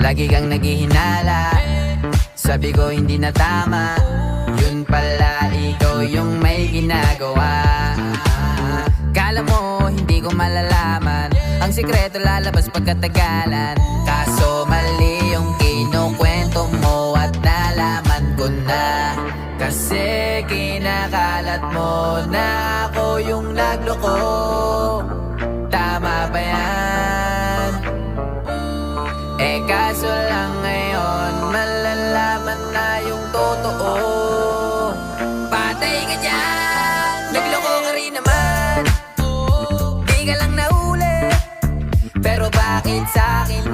Lagi kang naghihinala, sabi ko hindi na tama. Yun pala ikaw yung may ginagawa. Kala mo hindi ko malalaman, ang sikreto lalabas pagkatagalan. Kaso mali yung kinukwento mo at nalaman ko na. Kasi kinakalat mo na ako yung nagloko. Tama ba yan? Eh kaso lang ngayon malalaman na yung totoo. Patay ka dyan, nagloko ka rin naman. Di ka lang nahuli, pero bakit sa'kin